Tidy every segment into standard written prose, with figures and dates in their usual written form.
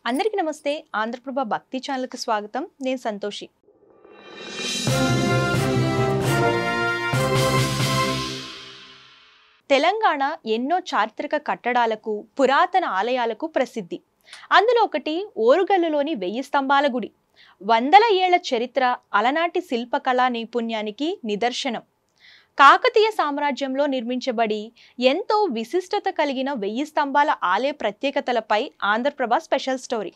అందరికీ నమస్తే. ఆంధ్రప్రభ భక్తి ఛానల్కి స్వాగతం. నేను సంతోషి. తెలంగాణ ఎన్నో చారిత్రక కట్టడాలకు, పురాతన ఆలయాలకు ప్రసిద్ధి. అందులో ఒకటి ఓరుగల్లులోని 1000 స్తంభాల గుడి. వందల ఏళ్ల చరిత్ర, అలనాటి శిల్పకళా నైపుణ్యానికి నిదర్శనం. కాకతీయ సామ్రాజ్యంలో నిర్మించబడి ఎంతో విశిష్టత కలిగిన 1000 స్తంభాల ఆలయ ప్రత్యేకతలపై ఆంధ్రప్రభ స్పెషల్ స్టోరీ.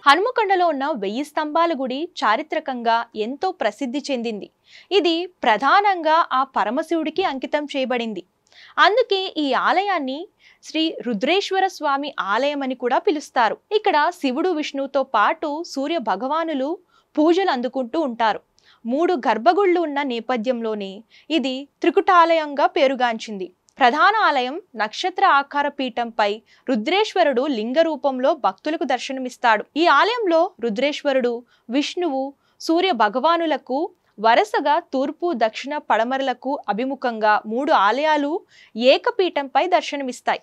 హనుమకొండలో ఉన్న 1000 స్తంభాల గుడి చారిత్రకంగా ఎంతో ప్రసిద్ధి చెందింది. ఇది ప్రధానంగా ఆ పరమశివుడికి అంకితం చేయబడింది. అందుకే ఈ ఆలయాన్ని శ్రీ రుద్రేశ్వర స్వామి ఆలయం అని కూడా పిలుస్తారు. ఇక్కడ శివుడు, విష్ణువుతో పాటు సూర్య భగవానులు పూజలు అందుకుంటూ ఉంటారు. 3 గర్భగుళ్ళు ఉన్న నేపథ్యంలోనే ఇది త్రికుటాలయంగా పేరుగాంచింది. ప్రధాన ఆలయం నక్షత్ర ఆకార పీఠంపై రుద్రేశ్వరుడు లింగ రూపంలో భక్తులకు దర్శనమిస్తాడు. ఈ ఆలయంలో రుద్రేశ్వరుడు, విష్ణువు, సూర్య భగవానులకు వరుసగా తూర్పు, దక్షిణ, పడమరలకు అభిముఖంగా 3 ఆలయాలు ఏకపీఠంపై దర్శనమిస్తాయి.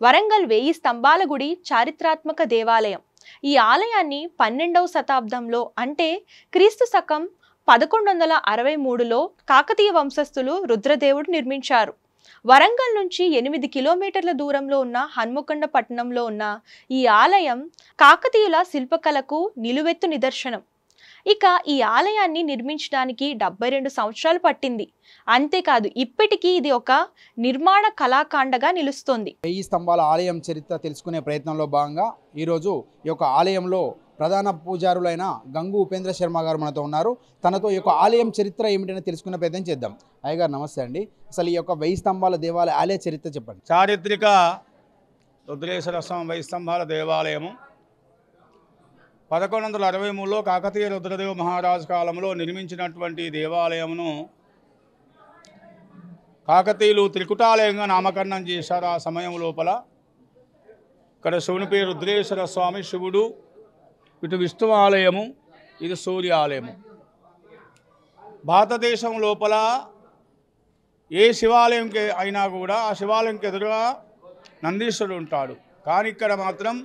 వరంగల్ 1000 స్తంభాల గుడి చారిత్రాత్మక దేవాలయం. ఈ ఆలయాన్ని 12వ శతాబ్దంలో అంటే క్రీస్తు శకం 1163లో కాకతీయ వంశస్థులు రుద్రదేవుడు నిర్మించారు. వరంగల్ నుంచి 8 కిలోమీటర్ల దూరంలో ఉన్న హన్మకొండ పట్టణంలో ఉన్న ఈ ఆలయం కాకతీయుల శిల్పకళకు నిలువెత్తు నిదర్శనం. ఇక ఈ ఆలయాన్ని నిర్మించడానికి 72 సంవత్సరాలు పట్టింది. అంతేకాదు ఇప్పటికీ ఇది ఒక నిర్మాణ కళాకాండగా నిలుస్తోంది. 1000 స్తంభాల ఆలయం చరిత్ర తెలుసుకునే ప్రయత్నంలో భాగంగా ఈరోజు ఈ యొక్క ఆలయంలో ప్రధాన పూజారులైన గంగు ఉపేంద్ర శర్మ గారు మనతో ఉన్నారు. తనతో ఈ యొక్క ఆలయం చరిత్ర ఏమిటని తెలుసుకునే ప్రయత్నం చేద్దాం. అయ్యగారు నమస్తే అండి. అసలు ఈ యొక్క 1000 స్తంభాల దేవాలయ ఆలయ చరిత్ర చెప్పండి. చారిత్రక రుద్రేశ్వర స్వామి 1000 స్తంభాల దేవాలయము 1163లో కాకతీయ రుద్రదేవ మహారాజు కాలంలో నిర్మించినటువంటి దేవాలయమును కాకతీయులు త్రికుటాలయంగా నామకరణం చేశారు. ఆ సమయం లోపల ఇక్కడ శివుని పేరు రుద్రేశ్వర స్వామి, శివుడు, ఇటు విష్ణు ఆలయము, ఇది సూర్య ఆలయము. భారతదేశం లోపల ఏ శివాలయంకి అయినా కూడా ఆ శివాలయంకి ఎదురుగా నందీశ్వరుడు ఉంటాడు. కానీ ఇక్కడ మాత్రం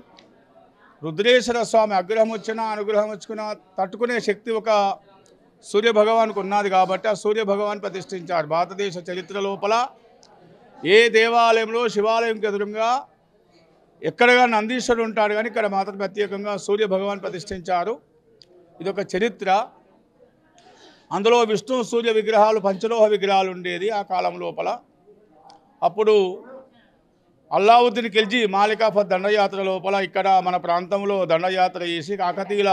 రుద్రేశ్వర స్వామి అగ్రహం వచ్చినా అనుగ్రహం వచ్చుకున్నా తట్టుకునే శక్తి ఒక సూర్య భగవానికి ఉన్నది కాబట్టి ఆ సూర్య భగవాన్ ప్రతిష్ఠించారు. భారతదేశ చరిత్ర లోపల ఏ దేవాలయంలో శివాలయంకి ఎదురుగా ఎక్కడగా నందీశ్వరుడు ఉంటాడు, కానీ ఇక్కడ మాత్రం ప్రత్యేకంగా సూర్య భగవాన్ ప్రతిష్ఠించారు. ఇదొక చరిత్ర. అందులో విష్ణు సూర్య విగ్రహాలు, పంచలోహ విగ్రహాలు ఉండేది ఆ కాలం లోపల. అప్పుడు అల్లావుద్దీన్ ఖిల్జీ మాలికాఫత్ దండయాత్ర లోపల ఇక్కడ మన ప్రాంతంలో దండయాత్ర చేసి కాకతీయుల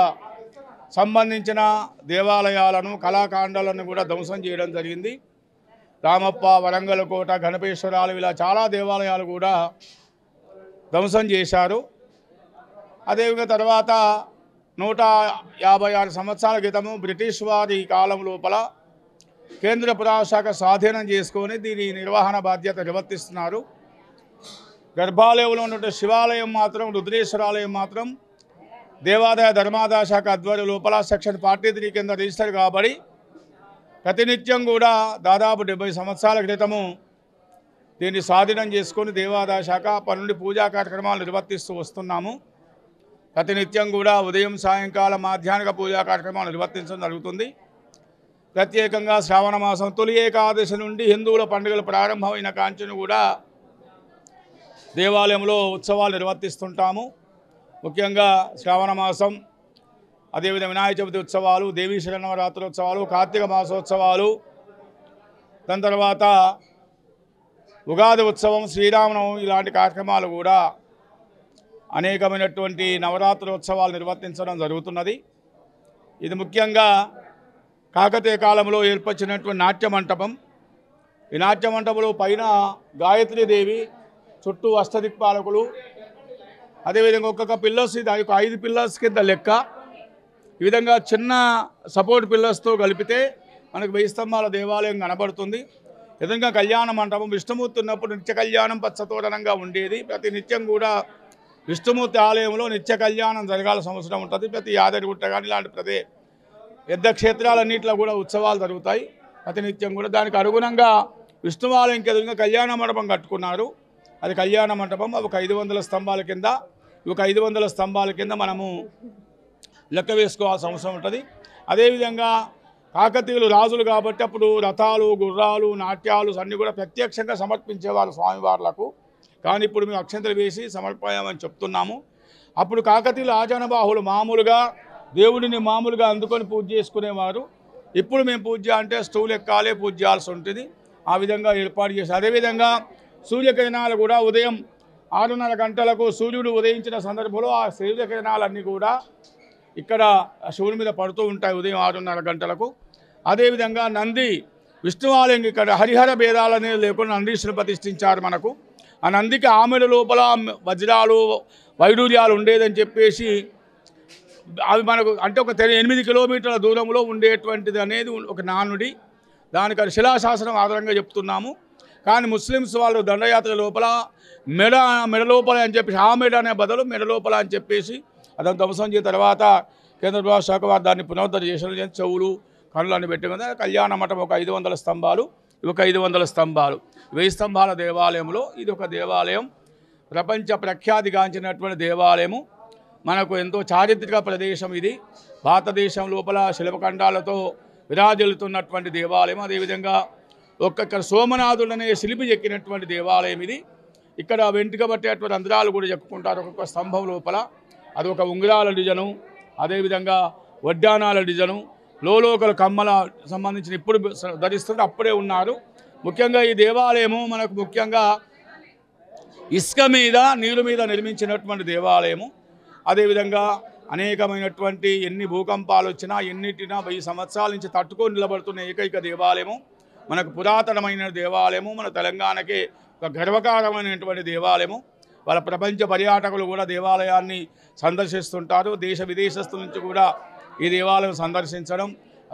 సంబంధించిన దేవాలయాలను, కళాకాండాలను కూడా ధ్వంసం చేయడం జరిగింది. రామప్ప, వరంగల్ కోట, గణపేశ్వరాలు, ఇలా చాలా దేవాలయాలు కూడా ధ్వంసం చేశారు. అదేవిధంగా తర్వాత 156 సంవత్సరాల క్రితము బ్రిటిష్ వారి కాలం లోపల కేంద్ర పురాశాఖ స్వాధీనం చేసుకొని దీని నిర్వహణ బాధ్యత నిర్వర్తిస్తున్నారు. గర్భాలయంలో ఉన్నటువంటి శివాలయం మాత్రం, రుద్రేశ్వరాలయం మాత్రం దేవాదాయ ధర్మాదాయ శాఖ ఆధ్వర్యం లోపల సెక్షన్ 43 కింద రిజిస్టర్ కాబడి ప్రతినిత్యం కూడా దాదాపు 70 సంవత్సరాల క్రితము దీన్ని స్వాధీనం చేసుకొని దేవాదాయ శాఖ పనుండి పూజా కార్యక్రమాలు నిర్వర్తిస్తూ వస్తున్నాము. ప్రతినిత్యం కూడా ఉదయం, సాయంకాలం, మాధ్యాహ్నిక పూజా కార్యక్రమాలు నిర్వర్తించడం జరుగుతుంది. ప్రత్యేకంగా శ్రావణ మాసం తొలి ఏకాదశి నుండి హిందువుల పండుగలు ప్రారంభమైన కాంచెను కూడా దేవాలయంలో ఉత్సవాలు నిర్వర్తిస్తుంటాము. ముఖ్యంగా శ్రావణ మాసం, అదేవిధంగా వినాయక చవితి ఉత్సవాలు, దేవీ శరన్నవరాత్రోత్సవాలు, కార్తీక మాసోత్సవాలు, దాని తర్వాత ఉగాది ఉత్సవం, శ్రీరామనవమి, ఇలాంటి కార్యక్రమాలు కూడా అనేకమైనటువంటి నవరాత్రోత్సవాలు నిర్వర్తించడం జరుగుతున్నది. ఇది ముఖ్యంగా కాకతీయ కాలంలో ఏర్పరిచినటువంటి నాట్య మంటపం. ఈ నాట్య మంటపంలో పైన గాయత్రీదేవి, చుట్టూ అష్టదిక్పాలకులు, అదేవిధంగా ఒక్కొక్క పిల్లర్స్, ఇది 5 పిల్లర్స్ కింద లెక్క. ఈ విధంగా చిన్న సపోర్ట్ పిల్లర్స్తో కలిపితే మనకు 1000 స్తంభాల దేవాలయం కనబడుతుంది. ఎదురుగా కళ్యాణ మండపం విష్ణుమూర్తి ఉన్నప్పుడు నిత్య కళ్యాణం పచ్చతోరణంగా ఉండేది. ప్రతి నిత్యం కూడా విష్ణుమూర్తి ఆలయంలో నిత్య కళ్యాణం జరగాల్సిన అవసరం ఉంటుంది. ప్రతి యాదగిరిగుట్ట కానీ ఇలాంటి పెద్ద క్షేత్రాలన్నింటిలో కూడా ఉత్సవాలు జరుగుతాయి ప్రతి నిత్యం కూడా. దానికి అనుగుణంగా విష్ణువాలయంకి ఎదురుగా కళ్యాణ మండపం కట్టుకున్నారు. అది కళ్యాణ మండపం. ఒక 500 స్తంభాల కింద, ఒక 500 స్తంభాల కింద మనము లెక్క వేసుకోవాల్సిన అవసరం ఉంటుంది. అదేవిధంగా కాకతీయులు రాజులు కాబట్టి అప్పుడు రథాలు, గుర్రాలు, నాట్యాలు అన్నీ కూడా ప్రత్యక్షంగా సమర్పించేవారు స్వామివార్లకు. కానీ ఇప్పుడు మేము అక్షంతలు వేసి సమర్పయామని చెప్తున్నాము. అప్పుడు కాకతీయులు ఆజానబాహులు మామూలుగా దేవుడిని మామూలుగా అందుకొని పూజ చేసుకునేవారు. ఇప్పుడు మేము పూజ అంటే స్టూల్ ఎక్కాలే పూజ చేయాల్సి ఉంటుంది. ఆ విధంగా ఏర్పాటు చేసి, అదేవిధంగా సూర్యకిరణాలు కూడా ఉదయం 6:30 గంటలకు సూర్యుడు ఉదయించిన సందర్భంలో ఆ సూర్యకిరణాలన్నీ కూడా ఇక్కడ శివుని మీద పడుతూ ఉంటాయి ఉదయం 6:30 గంటలకు. అదేవిధంగా నంది విష్ణువాలయం ఇక్కడ హరిహర భేదాలు అనేది లేకుండా నందీశ్వరుని ప్రతిష్ఠించారు మనకు. ఆ నందికి ఆమెడ లోపల వజ్రాలు వైడూర్యాలు ఉండేదని చెప్పేసి అవి మనకు అంటే ఒక 8 కిలోమీటర్ల దూరంలో ఉండేటువంటిది అనేది ఒక నానుడి. దానికి శిలాశాసనం ఆధారంగా చెప్తున్నాము. కానీ ముస్లిమ్స్ వాళ్ళు దండయాత్ర లోపల మెడ లోపల అని చెప్పేసి ఆ మెడ అనే బదులు మెడ లోపల అని చెప్పేసి అదంతా ధ్వంసం చేసిన తర్వాత కేంద్ర ప్రభుత్వ శాఖ వారు దాన్ని పునరుద్ధరణ చేసిన చెవులు కళ్ళు అన్ని పెట్టుకుంది. కళ్యాణ మఠం ఒక 500 స్తంభాలు, ఒక 500 స్తంభాలు. 1000 స్తంభాల దేవాలయంలో ఇది ఒక దేవాలయం. ప్రపంచ ప్రఖ్యాతిగాంచినటువంటి దేవాలయము. మనకు ఎంతో చారిత్రక ప్రదేశం ఇది. భారతదేశం లోపల శిల్పఖండాలతో విరాజిల్లుతున్నటువంటి దేవాలయం. అదేవిధంగా ఒక్కొక్క సోమనాథుడనే శిల్పి చెక్కినటువంటి దేవాలయం ఇది. ఇక్కడ వెంట్రుక పట్టేటువంటి రంధ్రాలు కూడా చెప్పుకుంటారు ఒక్కొక్క స్తంభం లోపల. అది ఒక ఉంగరాల డిజైను, అదేవిధంగా వడ్డానాల డిజైను, లోకల కమ్మల సంబంధించిన ఇప్పుడు ధరిస్తుంటే అప్పుడే ఉన్నారు. ముఖ్యంగా ఈ దేవాలయము మనకు ముఖ్యంగా ఇసుక మీద నీరు మీద నిర్మించినటువంటి దేవాలయము. అదేవిధంగా అనేకమైనటువంటి ఎన్ని భూకంపాలు వచ్చినా ఎన్నిటినా 1000 సంవత్సరాల నుంచి తట్టుకొని నిలబడుతున్న ఏకైక దేవాలయము. మనకు పురాతనమైన దేవాలయము. మన తెలంగాణకి ఒక గర్వకారమైనటువంటి దేవాలయము. వాళ్ళ ప్రపంచ పర్యాటకులు కూడా దేవాలయాన్ని సందర్శిస్తుంటారు. దేశ విదేశస్తుల నుంచి కూడా ఈ దేవాలయం సందర్శించడం,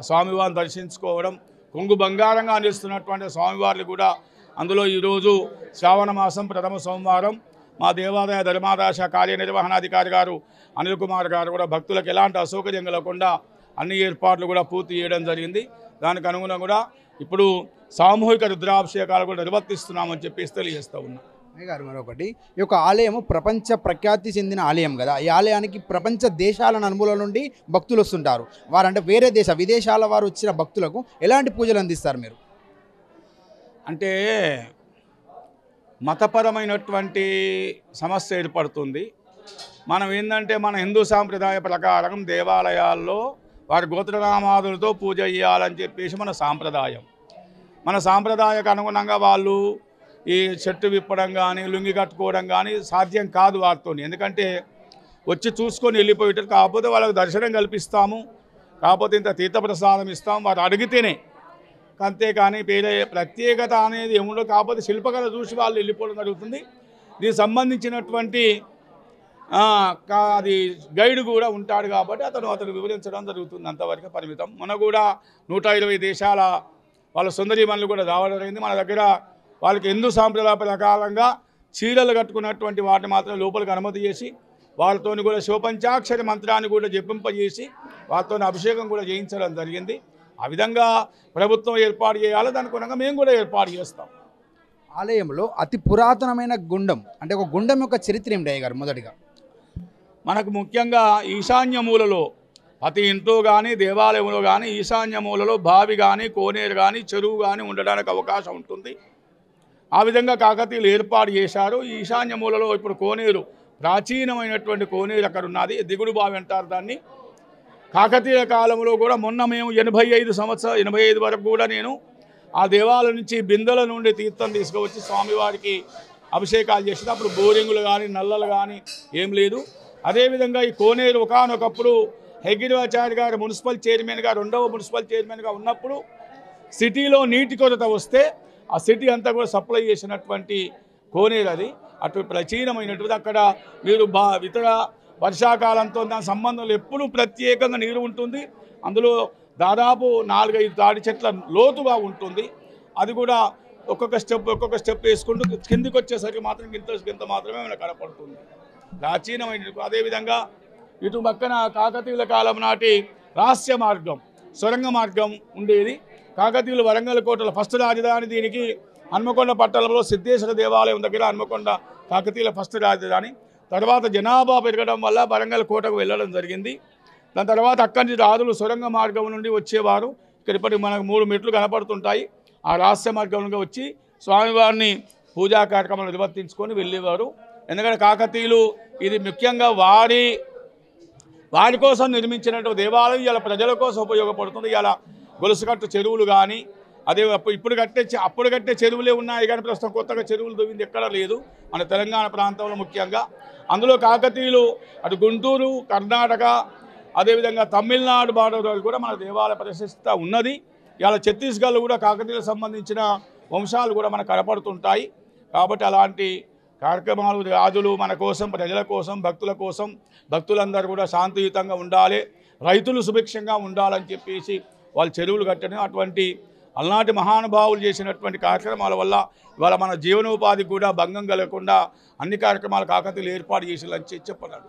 స్వామివారిని దర్శించుకోవడం, కొంగు బంగారంగా అందిస్తున్నటువంటి స్వామివారిని కూడా అందులో ఈరోజు శ్రావణ మాసం ప్రథమ సోమవారం మా దేవాదాయ ధర్మాదాయ కార్యనిర్వహణాధికారి గారు అనిల్ కుమార్ గారు కూడా భక్తులకు ఎలాంటి అసౌకర్యం కలగకుండా అన్ని ఏర్పాట్లు కూడా పూర్తి చేయడం జరిగింది. దానికి అనుగుణంగా కూడా ఇప్పుడు సామూహిక రుద్రాభిషేకాలు కూడా నిర్వర్తిస్తున్నామని చెప్పేసి తెలియజేస్తూ ఉన్నాం. గారు మరొకటి, ఈ యొక్క ఆలయము ప్రపంచ ప్రఖ్యాతి చెందిన ఆలయం కదా. ఈ ఆలయానికి ప్రపంచ దేశాల నలుమూల నుండి భక్తులు వస్తుంటారు. వారంటే వేరే విదేశాల వారు వచ్చిన భక్తులకు ఎలాంటి పూజలు అందిస్తారు మీరు? అంటే మతపరమైనటువంటి సమస్య ఏర్పడుతుంది. మనం ఏంటంటే మన హిందూ సాంప్రదాయ ప్రకారం దేవాలయాల్లో వారి గోత్రనామాదులతో పూజ చేయాలని చెప్పేసి మన సాంప్రదాయం. మన సాంప్రదాయకు అనుగుణంగా వాళ్ళు ఈ చెట్టు విప్పడం కానీ లుంగి కట్టుకోవడం కానీ సాధ్యం కాదు వారితో. ఎందుకంటే వచ్చి చూసుకొని వెళ్ళిపోయేటారు. కాకపోతే వాళ్ళకి దర్శనం కల్పిస్తాము, కాకపోతే ఇంత తీర్థప్రసాదం ఇస్తాం వారు అడిగితేనే. అంతేకాని వేరే ప్రత్యేకత అనేది ఏముండదు. కాకపోతే శిల్పకళ చూసి వాళ్ళు వెళ్ళిపోవడం జరుగుతుంది. దీనికి సంబంధించినటువంటి అది గైడ్ కూడా ఉంటాడు కాబట్టి అతను వివరించడం జరుగుతుంది. అంతవరకు పరిమితం. మన కూడా 120 దేశాల వాళ్ళ సుందరీమణులు కూడా రావడం జరిగింది. మన దగ్గర వాళ్ళకి హిందూ సాంప్రదాయ ప్రకారంగా చీరలు కట్టుకున్నటువంటి వాటిని మాత్రం లోపలికి అనుమతి చేసి వాళ్ళతో కూడా శివపంచాక్షరి మంత్రాన్ని కూడా జపింపజేసి వారితో అభిషేకం కూడా చేయించడం జరిగింది. ఆ విధంగా ప్రభుత్వం ఏర్పాటు చేయాలి. దానికి అనుగుణంగా మేము కూడా ఏర్పాటు చేస్తాం. ఆలయంలో అతి పురాతనమైన గుండం అంటే ఒక గుండం యొక్క చరిత్ర ఏమిటి గారు? మొదటిగా మనకు ముఖ్యంగా ఈశాన్య మూలలో ప్రతి ఇంట్లో కానీ దేవాలయంలో కానీ ఈశాన్య మూలలో బావి కానీ కోనేరు కానీ చెరువు కానీ ఉండడానికి అవకాశం ఉంటుంది. ఆ విధంగా కాకతీయులు ఏర్పాటు చేశారు. ఈశాన్య మూలలో ఇప్పుడు కోనేరు, ప్రాచీనమైనటువంటి కోనేరు అక్కడ ఉన్నది. దిగుడు బావి అంటారు దాన్ని. కాకతీయ కాలంలో కూడా మొన్న మేము 85 వరకు కూడా నేను ఆ దేవాలయం నుంచి బిందెల నుండి తీర్థం తీసుకువచ్చి స్వామివారికి అభిషేకాలు చేసిన అప్పుడు బోరింగులు కానీ నల్లలు కానీ ఏం లేదు. అదేవిధంగా ఈ కోనేరు ఒకనొకప్పుడు హెగ్గిరాచార్య గారు మున్సిపల్ చైర్మన్గా, 2వ మున్సిపల్ చైర్మన్గా ఉన్నప్పుడు సిటీలో నీటి కొరత వస్తే ఆ సిటీ అంతా కూడా సప్లై చేసినటువంటి కోనేరు అది. అటు ప్రాచీనమైనటువంటి అక్కడ మీరు ఇతర వర్షాకాలంతో దాని సంబంధంలో ఎప్పుడూ ప్రత్యేకంగా నీరు ఉంటుంది. అందులో దాదాపు 4-5 తాడి చెట్ల లోతుగా ఉంటుంది. అది కూడా ఒక్కొక్క స్టెప్ వేసుకుంటూ కిందికి వచ్చేసరికి మాత్రం ఇంత మాత్రమే మనకు కనపడుతుంది. ప్రాచీనమైన అదేవిధంగా ఇటు పక్కన కాకతీయుల కాలం నాటి రహస్య మార్గం, సొరంగ మార్గం ఉండేది. కాకతీయులు వరంగల్ కోటలో ఫస్ట్ రాజధాని దీనికి హన్మకొండ పట్టణంలో సిద్ధేశ్వర దేవాలయం దగ్గర హన్మకొండ కాకతీయుల ఫస్ట్ రాజధాని. తర్వాత జనాభా పెరగడం వల్ల వరంగల్ కోటకు వెళ్ళడం జరిగింది. దాని తర్వాత అక్కడి నుంచి రాజులు సొరంగ మార్గం నుండి వచ్చేవారు. ఇక్కడ ఇప్పటికి మనకు 3 మెట్లు కనపడుతుంటాయి. ఆ రహస్య మార్గం నుండి వచ్చి స్వామివారిని పూజా కార్యక్రమాలు నిర్వర్తించుకొని వెళ్ళేవారు. ఎందుకంటే కాకతీయులు ఇది ముఖ్యంగా వారి కోసం నిర్మించినట్టు దేవాలయం ఇలా ప్రజల కోసం ఉపయోగపడుతుంది. ఇలా గొలుసుకట్టు చెరువులు కానీ అదే అప్పుడు కట్టే చెరువులే ఉన్నాయి కానీ ప్రస్తుతం కొత్తగా చెరువులు తవ్వింది ఎక్కడా లేదు మన తెలంగాణ ప్రాంతంలో ముఖ్యంగా. అందులో కాకతీయులు అటు గుంటూరు, కర్ణాటక, అదేవిధంగా తమిళనాడు బార్డర్ కూడా మన దేవాలయ ప్రతిష్ట ఉన్నది. ఇలా ఛత్తీస్గఢ్లో కూడా కాకతీయులకు సంబంధించిన వంశాలు కూడా మనకు కనపడుతుంటాయి. కాబట్టి అలాంటి కార్యక్రమాలు రాజులు మన కోసం, ప్రజల కోసం, భక్తుల కోసం, భక్తులందరూ కూడా శాంతియుతంగా ఉండాలి, రైతులు సుభిక్షంగా ఉండాలని చెప్పేసి వాళ్ళు చెరువులు కట్టడం, అటువంటి అలనాటి మహానుభావులు చేసినటువంటి కార్యక్రమాల వల్ల ఇవాళ మన జీవనోపాధికి కూడా భంగం కలగకుండా అన్ని కార్యక్రమాలు కాకతీయులు ఏర్పాటు చేసేలని చెప్పన్నాడు.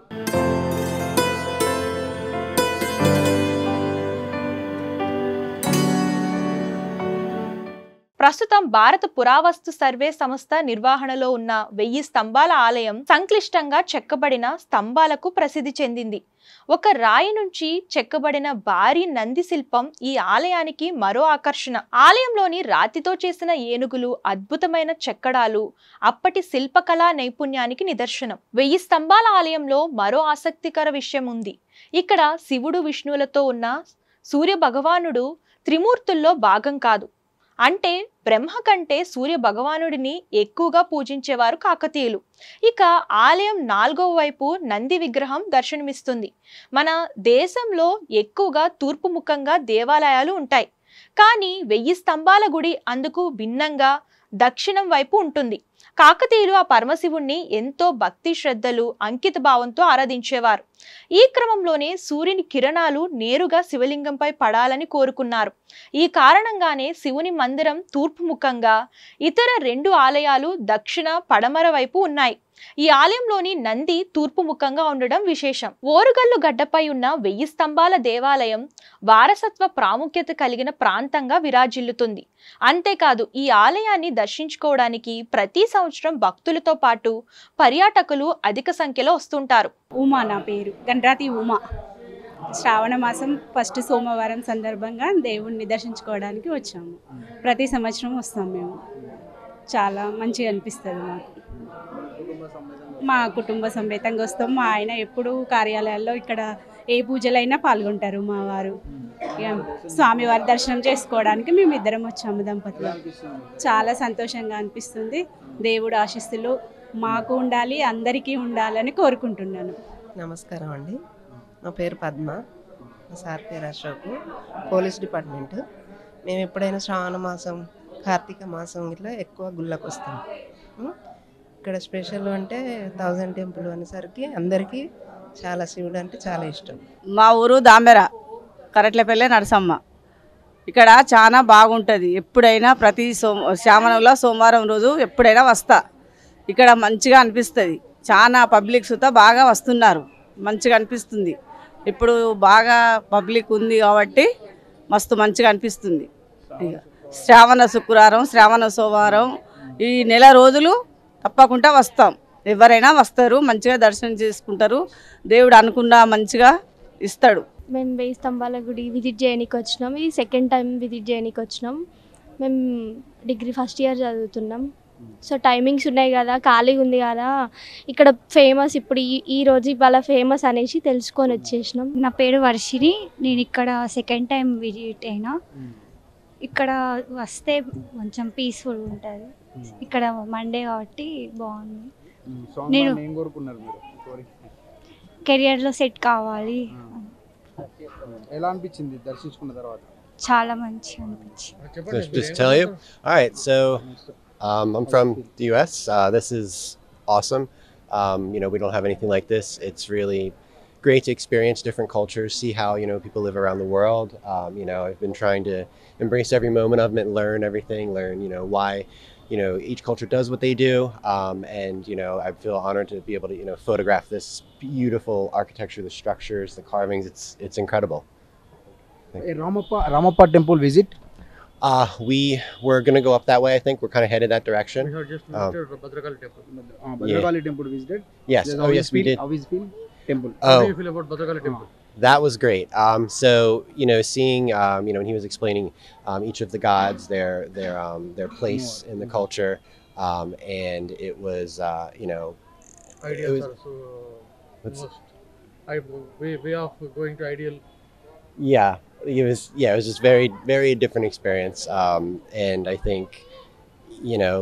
ప్రస్తుతం భారత పురావస్తు సర్వే సంస్థ నిర్వహణలో ఉన్న 1000 స్తంభాల ఆలయం సంక్లిష్టంగా చెక్కబడిన స్తంభాలకు ప్రసిద్ధి చెందింది. ఒక రాయి నుంచి చెక్కబడిన భారీ నంది శిల్పం ఈ ఆలయానికి మరో ఆకర్షణ. ఆలయంలోని రాతితో చేసిన ఏనుగులు, అద్భుతమైన చెక్కడాలు అప్పటి శిల్పకళా నైపుణ్యానికి నిదర్శనం. 1000 స్తంభాల ఆలయంలో మరో ఆసక్తికర విషయం ఉంది. ఇక్కడ శివుడు, విష్ణువులతో ఉన్న సూర్య భగవానుడు త్రిమూర్తుల్లో భాగం కాదు. అంటే బ్రహ్మ కంటే సూర్య భగవానుడిని ఎక్కువగా పూజించేవారు కాకతీయులు. ఇక ఆలయం 4వ వైపు నంది విగ్రహం దర్శనమిస్తుంది. మన దేశంలో ఎక్కువగా తూర్పు ముఖంగా దేవాలయాలు ఉంటాయి, కానీ 1000 స్తంభాల గుడి అందుకు భిన్నంగా దక్షిణం వైపు ఉంటుంది. కాకతీయులు ఆ పరమశివుణ్ణి ఎంతో భక్తి శ్రద్ధలు, అంకిత భావంతో ఆరాధించేవారు. ఈ క్రమంలోనే సూర్యుని కిరణాలు నేరుగా శివలింగంపై పడాలని కోరుకున్నారు. ఈ కారణంగానే శివుని మందిరం తూర్పు ముఖంగా, ఇతర 2 ఆలయాలు దక్షిణ, పడమర వైపు ఉన్నాయి. ఈ ఆలయంలోని నంది తూర్పు ముఖంగా ఉండడం విశేషం. ఓరుగల్లు గడ్డపై ఉన్న 1000 స్తంభాల దేవాలయం వారసత్వ ప్రాముఖ్యత కలిగిన ప్రాంతంగా విరాజిల్లుతుంది. అంతేకాదు ఈ ఆలయాన్ని దర్శించుకోవడానికి ప్రతి సంవత్సరం భక్తులతో పాటు పర్యాటకులు అధిక సంఖ్యలో వస్తుంటారు. ఉమా నా పేరు, గండ్రాతి ఉమా. శ్రావణ మాసం ఫస్ట్ సోమవారం సందర్భంగా దేవుణ్ణి దర్శించుకోవడానికి వచ్చాము. ప్రతి సంవత్సరం వస్తాం మేము. చాలా మంచిగా అనిపిస్తుంది మాకు. మా కుటుంబ సమేతంగా వస్తాం. మా ఆయన ఎప్పుడు కార్యాలయాల్లో ఇక్కడ ఏ పూజలైనా పాల్గొంటారు. మా వారు స్వామివారి దర్శనం చేసుకోవడానికి మేము ఇద్దరం వచ్చాము దంపతులు. చాలా సంతోషంగా అనిపిస్తుంది. దేవుడు ఆశీస్సులు మాకు ఉండాలి, అందరికీ ఉండాలని కోరుకుంటున్నాను. నమస్కారం అండి, నా పేరు పద్మ, మా సార్ పేరు అశోక్, పోలీస్ డిపార్ట్మెంట్. మేము ఎప్పుడైనా శ్రావణ మాసం, కార్తీక మాసం ఇట్లా ఎక్కువ గుళ్ళకు వస్తాం. ఇక్కడ స్పెషల్ అంటే 1000 టెంపుల్ అనేసరికి అందరికీ చాలా శివుడు అంటే చాలా ఇష్టం. మా ఊరు దామెర, కరట్లపల్లె నరసమ్మ. ఇక్కడ చాలా బాగుంటుంది. ఎప్పుడైనా ప్రతి శ్రావణంలో సోమవారం రోజు ఎప్పుడైనా వస్తా. ఇక్కడ మంచిగా అనిపిస్తుంది. చాలా పబ్లిక్ సుతా బాగా వస్తున్నారు, మంచిగా అనిపిస్తుంది. ఇప్పుడు బాగా పబ్లిక్ ఉంది కాబట్టి మస్తు మంచిగా అనిపిస్తుంది. శ్రావణ శుక్రవారం, శ్రావణ సోమవారం ఈ నెల రోజులు తప్పకుండా వస్తాం. ఎవరైనా వస్తారు, మంచిగా దర్శనం చేసుకుంటారు. దేవుడు అనుకున్న మంచిగా ఇస్తాడు. మేము 1000 స్తంభాల గుడి విజిట్ చేయడానికి వచ్చినాం. ఇది సెకండ్ టైం విజిట్ చేయడానికి వచ్చినాం. మేము డిగ్రీ ఫస్ట్ ఇయర్ చదువుతున్నాం. సో టైమింగ్స్ ఉన్నాయి కదా, ఖాళీగా ఉంది కదా, ఇక్కడ ఫేమస్ ఇప్పుడు ఈ రోజు ఇవాళ ఫేమస్ అనేసి తెలుసుకొని వచ్చేసినాం. నా పేరు వర్షిని, నేను ఇక్కడ సెకండ్ టైం విజిట్ అయినా. ఇక్కడ వస్తే కొంచెం పీస్ఫుల్ ఉంటుంది. ఇక్కడ మండే కాబట్టి బాగుంది. నేను కెరియర్లో సెట్ కావాలి. ఎలా అనిపించింది దర్శించుకున్న తర్వాత? చాలా మంచిగా అనిపించింది. Just tell you. All right, so I'm from the US. This is awesome. We don't have anything like this. It's really great to experience different cultures, see how, you know, people live around the world. You know, I've been trying to embrace every moment of it, learn everything, learn, you know, why, you know, each culture does what they do. And, you know, I feel honored to be able to, you know, photograph this beautiful architecture, the structures, the carvings. It's incredible. Ramappa temple visit. We were going to go up that way. I think we're kind of headed that direction. We have just visited Bhadrakali temple. Bhadrakali temple visited. Yes. Yes, Oh, yes, we did. How is feel temple? How do you Oh, feel about Bhadrakali temple? that was great. So, you know, seeing, you know, when he was explaining each of the gods, their place in the culture, and it was, you know, Ideals was- are so what's- way of going to ideal. yeah, it was just very different experience. And I think, you know,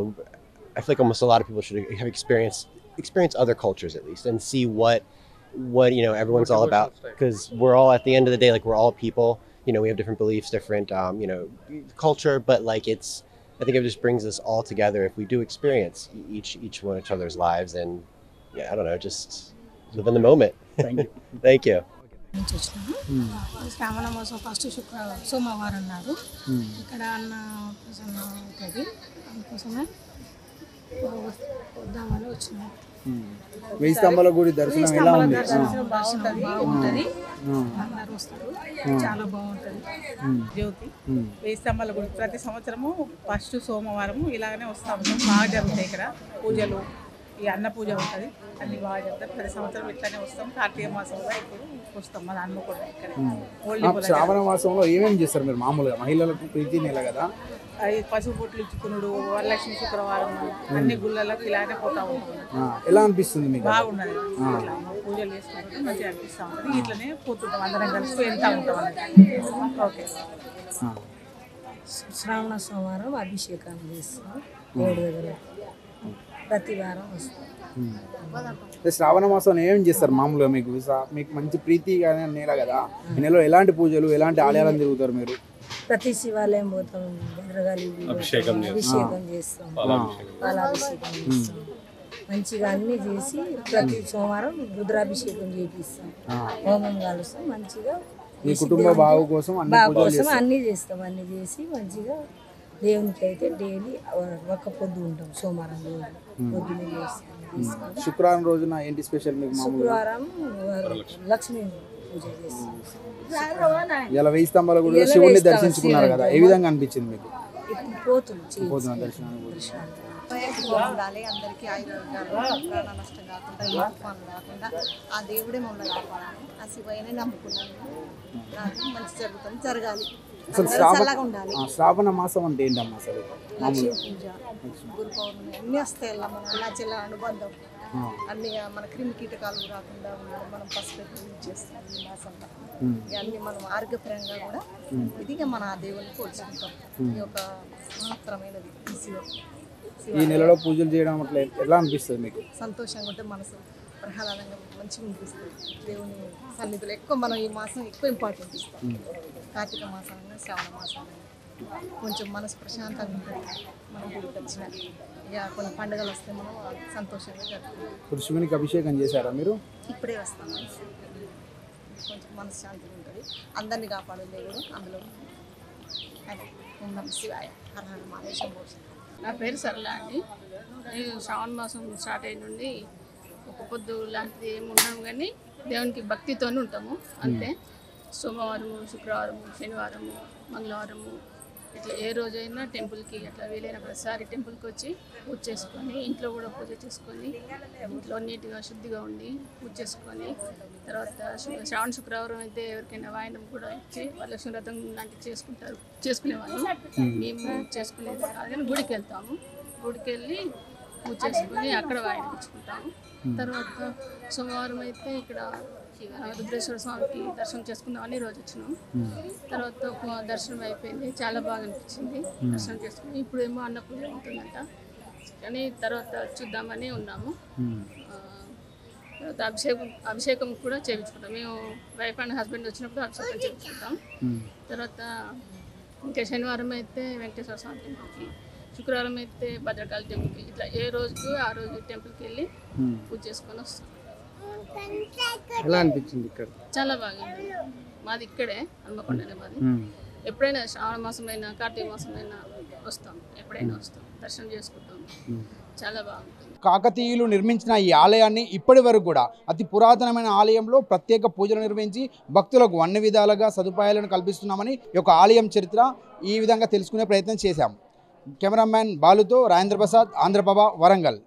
I feel like almost a lot of people should have experienced other cultures at least and see what you know everyone's all about, because we're all, at the end of the day, like, we're all people. You know, we have different beliefs, different you know, culture, but like, I think it just brings us all together if we do experience each one of each other's lives, and yeah, I don't know, just live in the moment. Thank you. Thank you. నుంచి వచ్చినాము. శ్రావణ మాసం first సోమవారం నాడు ఇక్కడ అన్న ప్రసన్న ఉంటుంది, అందుకోసమే వద్దామని వచ్చినాము. వెయ్యి స్తంభాల గుడి దర్శనం ఎలా ఉంది? దర్శనం బాగుంటుంది, అందరూ వస్తారు, చాలా బాగుంటుంది. జ్యోతి వెయ్యి స్తంభాల గుడి ప్రతి సంవత్సరము ఫస్ట్ సోమవారము ఇలాగనే వస్తూ ఉంటాం. బాగా జరుగుతాయి ఇక్కడ పూజలు, ఈ అన్న పూజ ఉంటుంది, అన్ని బాగా జరుగుతాయి. ప్రతి సంవత్సరం ఇట్లానే వస్తాం. కార్తీక మాసంలో ఇప్పుడు వస్తాం, మన అన్న కూడా ఇక్కడ. శ్రావణ మాసంలో ఏమేమి చేస్తారు మీరు మామూలుగా? మహిళలకు ప్రీతి నెల కదా, పసుపు బొట్లు ఇచ్చుకున్నాడు, వరలక్ష్మి శుక్రవారం, అన్ని గుళ్ళలకు ఇలానే పోతా ఉంటాం. ఎలా అనిపిస్తుంది మీకు? బాగున్నది, ఇట్లా పూజలు చేసుకుంటే మంచిగా అనిపిస్తూ ఉంటుంది. ఇట్లనే పోతుంటాం, అందరం కలిసి వెళ్తూ ఉంటాం అన్నట్టు. ఓకే. శ్రావణ సోమవారం అభిషేకాలు చేస్తాం దేవుడి దగ్గర, ప్రతి వారం వస్తాం. శ్రావణ మాసంలో ఏమేమి చేస్తారు మామూలుగా? మీకు మంచి ప్రీతి నెల కదా, ఈ నెలలో ఎలాంటి పూజలు, ఎలాంటి ఆలయాలను తిరుగుతారు మీరు? ప్రతి శివాలయం పోతాం, భద్రకాళి అభిషేకం చేస్తాం, పాలాభిషేకం చేస్తాం, మంచిగా అన్ని చేసి ప్రతి సోమవారం రుద్రాభిషేకం చేపిస్తాం, హోమం కాలుస్తాం. మంచిగా మీ కుటుంబ బాగు కోసం అన్ని చేస్తాం, అన్ని చేసి మంచిగా దేవునికి అయితే డైలీ ఒక్క పొద్దు ఉంటాం. సోమవారం రోజు పొద్దున్నే చేస్తాం. శుక్రవారం రోజున ఏంటి స్పెషల్ మీకు? శుక్రవారం లక్ష్మీ పూజ చేస్తాం. ఇలా వెయ్యి స్తంభాల గుడిలో శివుడిని దర్శించుకున్నారు కదా, ఏ విధంగా అనిపించింది మీకు? పోతున్నా దర్శనానికి ఉండాలి, అందరికీ ఆయుర్వేదాలు, ప్రాణ నష్టం కాకుండా, ఏ తుఫాను కాకుండా ఆ దేవుడే మమ్మల్ని కాపాడాలి. ఆ శివయ్యనే నమ్ముకున్నాను, నాకు మంచి జరుగుతుంది, జరగాలి, అసలు శ్రావణ మాసం అంటే ఏంటమ్మా అసలు? లక్ష్మీ పూజ, గురు పౌర్ణమి అన్నీ వస్తాయి. మన అన్నా చెల్ల అనుబంధం అన్ని, మన క్రిమి కీటకాలు రాకుండా మనం పసుపు యూజ్ చేస్తాం ఈ మాసంలో. ఇవన్నీ మనం ఆరోగ్యపరంగా కూడా ఇదిగా మన ఆ దేవుని పోల్చుకుంటాం. ఈ యొక్క మహత్తరమైనది ఈ శివం. ఈ నెలలో పూజలు చేయడం అట్లా ఎలా అనిపిస్తుంది మీకు? సంతోషంగా ఉంటే మనసు ప్రహ్లాదంగా మంచిగా అనిపిస్తుంది. దేవుని సన్నిధిలో ఎక్కువ మనం ఈ మాసం ఎక్కువ ఇంపార్టెంట్ ఇస్తాం. కార్తీక మాసాన్ని, శ్రావణ మాసాన్ని కొంచెం మనసు ప్రశాంతంగా ఉంటుంది. మనం గుడికి వచ్చిన ఇక కొన్ని పండుగలు వస్తే మనం సంతోషంగా జరుపుకుంటాం. ఇప్పుడు శివునికి అభిషేకం చేశారా మీరు? ఇప్పుడే వస్తాం, కొంచెం మనశ్శాంతిగా ఉంటుంది. అందరినీ కాపాడు దేవుడు అందులో. శివాయ హర హర మహేశ్వర భూషణ్. నా పేరు సరళ అండి. నేను శ్రావణ మాసం స్టార్ట్ అయిన నుండి ఒక పొద్దు లాంటిది ఏమి ఉండము, కానీ దేవునికి భక్తితోనే ఉంటాము అంతే. సోమవారము, శుక్రవారము, శనివారము, మంగళవారము ఇట్లా ఏ రోజైనా టెంపుల్కి అట్లా వీలైన ప్రతిసారి టెంపుల్కి వచ్చి పూజ చేసుకొని, ఇంట్లో కూడా పూజ చేసుకొని, ఇంట్లో నీట్గా శుద్ధిగా ఉండి పూజ చేసుకొని, తర్వాత శ్రావణ శుక్రవారం అయితే ఎవరికైనా వాయినం కూడా ఇచ్చి వరలక్ష్మి వ్రతం లాంటివి చేసుకునేవాళ్ళు. మేము చేసుకునేది కాదు, కానీ గుడికి వెళ్తాము. గుడికి వెళ్ళి పూజ చేసుకొని అక్కడ వాయినం ఇచ్చుకుంటాము. తర్వాత సోమవారం అయితే ఇక్కడ రుద్రేశ్వర స్వామికి దర్శనం చేసుకుందామని రోజు వచ్చినాం. తర్వాత దర్శనం అయిపోయింది, చాలా బాగా అనిపించింది. దర్శనం చేసుకుని ఇప్పుడేమో అన్న పూజ ఉంటుందంట, కానీ తర్వాత చూద్దామని ఉన్నాము. తర్వాత అభిషేకం కూడా చేయించుకుంటాం. మేము వైఫ్ అండ్ హస్బెండ్ వచ్చినప్పుడు అభిషేకం చేయించుకుంటాం. తర్వాత ఇంకా శనివారం అయితే వెంకటేశ్వర స్వామి టెంపుల్కి, శుక్రవారం అయితే భద్రకాళి టెంపుల్కి, ఇట్లా ఏ రోజుకు ఆ రోజు టెంపుల్కి వెళ్ళి పూజ చేసుకొని వస్తాం. ఎలా అనిపించింది ఇక్కడ? చాలా బాగుంది. మాది ఇక్కడే హన్మకొండనే మాది. ఎప్పుడైనా శ్రావణ మాసమైనా కార్తీక మాసమైనా వస్తాం, ఎప్పుడైనా వస్తాం, దర్శనం చేసుకుంటాం. చాలా బాగుంటుంది. కాకతీయులు నిర్మించిన ఈ ఆలయాన్ని ఇప్పటి వరకు కూడా అతి పురాతనమైన ఆలయంలో ప్రత్యేక పూజలు నిర్వహించి భక్తులకు అన్ని విధాలుగా సదుపాయాలను కల్పిస్తున్నామని ఈ యొక్క ఆలయం చరిత్ర ఈ విధంగా తెలుసుకునే ప్రయత్నం చేశాం. కెమెరామ్యాన్ బాలుతో రాజేంద్ర ప్రసాద్, ఆంధ్రప్రభ, వరంగల్.